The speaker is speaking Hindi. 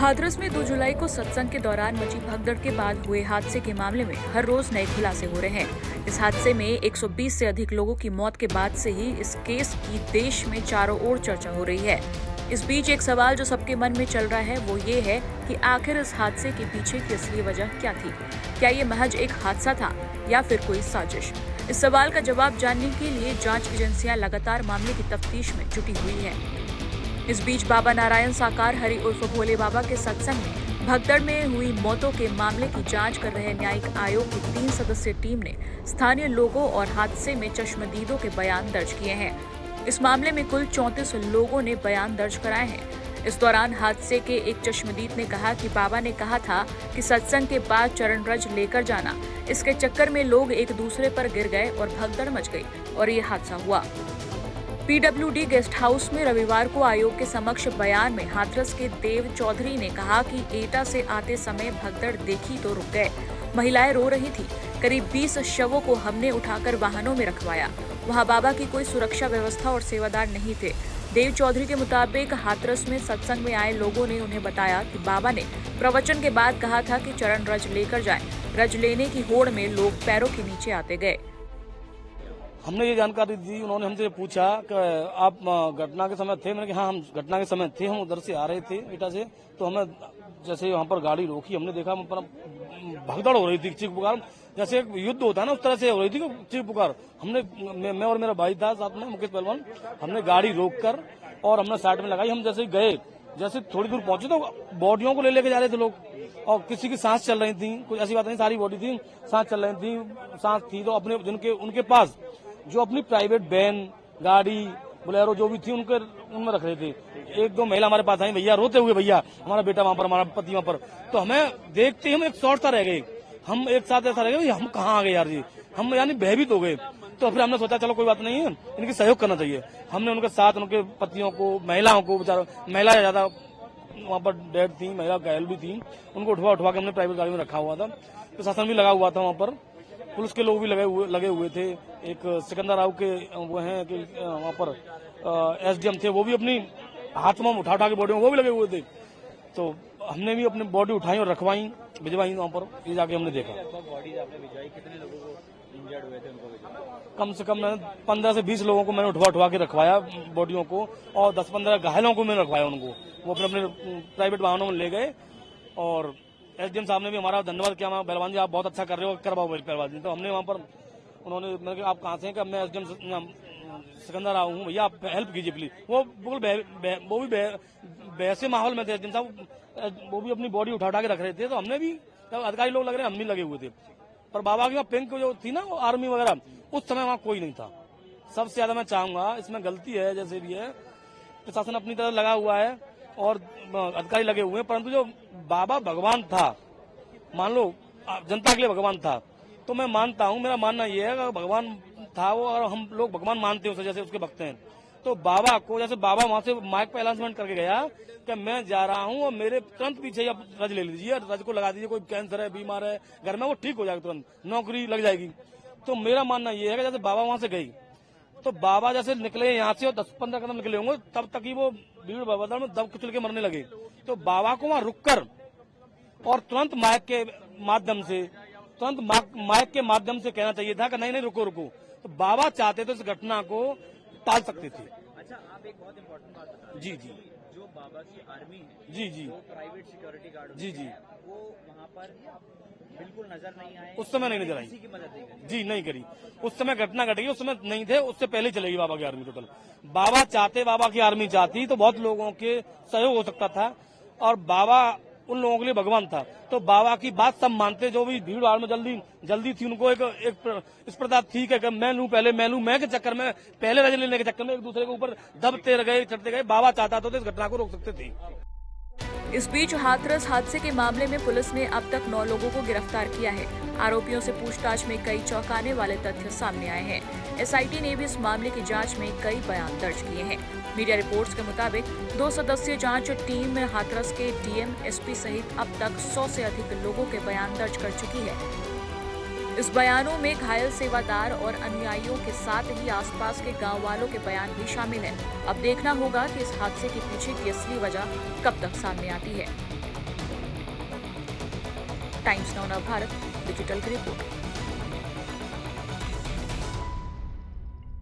हाथरस में 2 जुलाई को सत्संग के दौरान मची भगदड़ के बाद हुए हादसे के मामले में हर रोज नए खुलासे हो रहे हैं। इस हादसे में 120 से अधिक लोगों की मौत के बाद से ही इस केस की देश में चारों ओर चर्चा हो रही है। इस बीच एक सवाल जो सबके मन में चल रहा है वो ये है कि आखिर इस हादसे के पीछे की असली वजह क्या थी। क्या ये महज एक हादसा था या फिर कोई साजिश? इस सवाल का जवाब जानने के लिए जांच एजेंसियां लगातार मामले की तफ्तीश में जुटी हुई है। इस बीच बाबा नारायण साकार हरि उर्फ भोले बाबा के सत्संग में भगदड़ में हुई मौतों के मामले की जांच कर रहे न्यायिक आयोग की 3 सदस्यीय टीम ने स्थानीय लोगों और हादसे में चश्मदीदों के बयान दर्ज किए हैं। इस मामले में कुल 34 लोगों ने बयान दर्ज कराए हैं। इस दौरान हादसे के एक चश्मदीद ने कहा कि बाबा ने कहा था कि सत्संग के बाद चरण रज लेकर जाना, इसके चक्कर में लोग एक दूसरे पर गिर गए और भगदड़ मच गई और ये हादसा हुआ। पीडब्ल्यूडी गेस्ट हाउस में रविवार को आयोग के समक्ष बयान में हाथरस के देव चौधरी ने कहा कि एटा से आते समय भगदड़ देखी तो रुक गए। महिलाएं रो रही थी। करीब 20 शवों को हमने उठाकर वाहनों में रखवाया। वहां बाबा की कोई सुरक्षा व्यवस्था और सेवादार नहीं थे। देव चौधरी के मुताबिक हाथरस में सत्संग में आए लोगों ने उन्हें बताया कि बाबा ने प्रवचन के बाद कहा था कि चरण रज लेकर जाएं। रज लेने की होड़ में लोग पैरों के नीचे आते गए। हमने ये जानकारी दी, उन्होंने हमसे पूछा कि आप घटना के समय थे। मैंने कहा हाँ, हम घटना के समय थे, हम उधर से आ रहे थे एटा से। तो हमें जैसे वहाँ पर गाड़ी रोकी, हमने देखा पर भगदड़ हो रही थी, चीख पुकार जैसे एक युद्ध होता है ना, उस तरह से हो रही थी चीख पुकार। हमने मैं और मेरा भाई था साथ में, मुकेश पहलवान, हमने गाड़ी रोक कर और हमने साइड में लगाई। हम जैसे गए, जैसे थोड़ी दूर पहुंचे तो बॉडियों को लेके जा रहे थे लोग, और किसी की सांस चल रही थी, कुछ ऐसी बात नहीं, सारी बॉडी थी, सांस चल रही थी, सांस थी। तो अपने जिनके उनके पास जो अपनी प्राइवेट वैन, गाड़ी, बोलेरो जो भी थी उनमें रख रहे थे। 1-2 महिला हमारे पास आई, भैया रोते हुए, भैया हमारा बेटा वहां पर, हमारा पति वहां पर। तो हमें देखते ही हम एक शॉर्ट सा रह गए, हम एक साथ ऐसा रह गए, हम कहाँ आ गए यार जी, हम यानी भयभीत हो गए। तो फिर हमने सोचा चलो कोई बात नहीं है, इनकी सहयोग करना चाहिए। हमने उनके साथ उनके पतियों को, महिलाओं को, बेचारा महिला ज्यादा वहाँ पर डेड थी, महिला घायल भी थी, उनको उठवा के हमने प्राइवेट गाड़ी में रखा हुआ था। प्रशासन भी लगा हुआ था वहाँ पर, पुलिस के लोग भी लगे हुए थे। एक सिकंदर राव के वो हैं कि वहाँ पर एसडीएम थे, वो भी अपनी हाथ में उठा के बॉडी में वो भी लगे हुए थे। तो हमने भी अपनी बॉडी उठाई और रखवाई, भिजवाई वहाँ पर। ये जाके हमने देखा बॉडी आपने भिजवाई, कितने लोगों को इंजर्ड हुए थे उनको? कम से कम 15 से 20 लोगों को मैंने उठवा के रखवाया बॉडियों को, और 10-15 घायलों को मैंने रखवाया उनको। वो अपने प्राइवेट वाहनों में ले गए। और एसडीएम साहब ने भी हमारा धन्यवाद किया, पहलवान जी आप बहुत अच्छा कर रहे हो, करवाओ पहलवान जी। तो हमने वहाँ पर, उन्होंने मैंने कहा आप कहाँ से हैं? कि मैं एसडीएम सिकंदर राव हूँ, भैया आप हेल्प कीजिए प्लीज। वो बिल्कुल वो भी वैसे माहौल में थे एसडीएम साहब, वो भी अपनी बॉडी उठा के रख रहे थे। तो हमने भी, अधिकारी लोग लग रहे हैं, हम भी लगे हुए थे। पर बाबा की पिंक जो थी ना, वो आर्मी वगैरह, उस समय वहाँ कोई नहीं था। सबसे ज्यादा मैं चाहूंगा, इसमें गलती है जैसे भी है, प्रशासन अपनी तरफ लगा हुआ है और अधिकारी लगे हुए हैं, परंतु जो बाबा भगवान था, मान लो जनता के लिए भगवान था, तो मैं मानता हूँ, मेरा मानना ये है कि भगवान था वो, और हम लोग भगवान मानते हैं उसे, जैसे उसके भक्त हैं। तो बाबा को, जैसे बाबा वहां से माइक पे अनाउंसमेंट करके गया कि मैं जा रहा हूँ और मेरे तुरंत पीछे आप रज ले लीजिए, रज को लगा दीजिए, कोई कैंसर है, बीमार है घर में, वो ठीक हो जाएगा, तुरंत नौकरी लग जाएगी। तो मेरा मानना ये है कि जैसे बाबा वहां से गई, तो बाबा जैसे निकले यहाँ से और 10-15 कदम निकले होंगे, तब तक ही वो भीड़ भगदड़ में दब कुचल के मरने लगे। तो बाबा को वहां रुककर और तुरंत माइक के माध्यम से कहना चाहिए था कि नहीं नहीं रुको रुको। तो बाबा चाहते तो इस घटना को टाल सकते थे। अच्छा, आप एक बहुत इम्पोर्टेंट बात बता रहे हैं। जी जो बाबा की आर्मी है, जी वो प्राइवेट सिक्योरिटी गार्ड, जी वो वहाँ पर बिल्कुल नजर नहीं आए, उस समय नहीं नजर आई, किसी की मदद नहीं करी। जी नहीं करी। उस समय घटना घटेगी, उस समय नहीं थे, उससे पहले चलेगी बाबा की आर्मी टोटल। बाबा चाहते, बाबा की आर्मी चाहती तो बहुत लोगों के सहयोग हो सकता था, और बाबा उन लोगों के लिए भगवान था। तो बाबा की बात सब मानते, जो भी भीड़ भाड़ में जल्दी थी, उनको एक इस प्रकार थी कि मैं लूं पहले, मैं के चक्कर में, पहले रज लेने के चक्कर में एक दूसरे के ऊपर दबते गए, चढ़ते गए। बाबा चाहता तो इस घटना को रोक सकते थे। इस बीच हाथरस हादसे के मामले में पुलिस ने अब तक 9 लोगों को गिरफ्तार किया है। आरोपियों से पूछताछ में कई चौंकाने वाले तथ्य सामने आए हैं। एसआईटी ने भी इस मामले की जांच में कई बयान दर्ज किए हैं। मीडिया रिपोर्ट्स के मुताबिक 2 सदस्यीय जांच टीम हाथरस के डीएम, एसपी सहित अब तक 100 से अधिक लोगों के बयान दर्ज कर चुकी है। इस बयानों में घायल सेवादार और अनुयायियों के साथ ही आसपास के गांव वालों के बयान भी शामिल हैं। अब देखना होगा कि इस हादसे के पीछे की असली वजह कब तक सामने आती है। टाइम्स नाउ भारत डिजिटल की रिपोर्ट।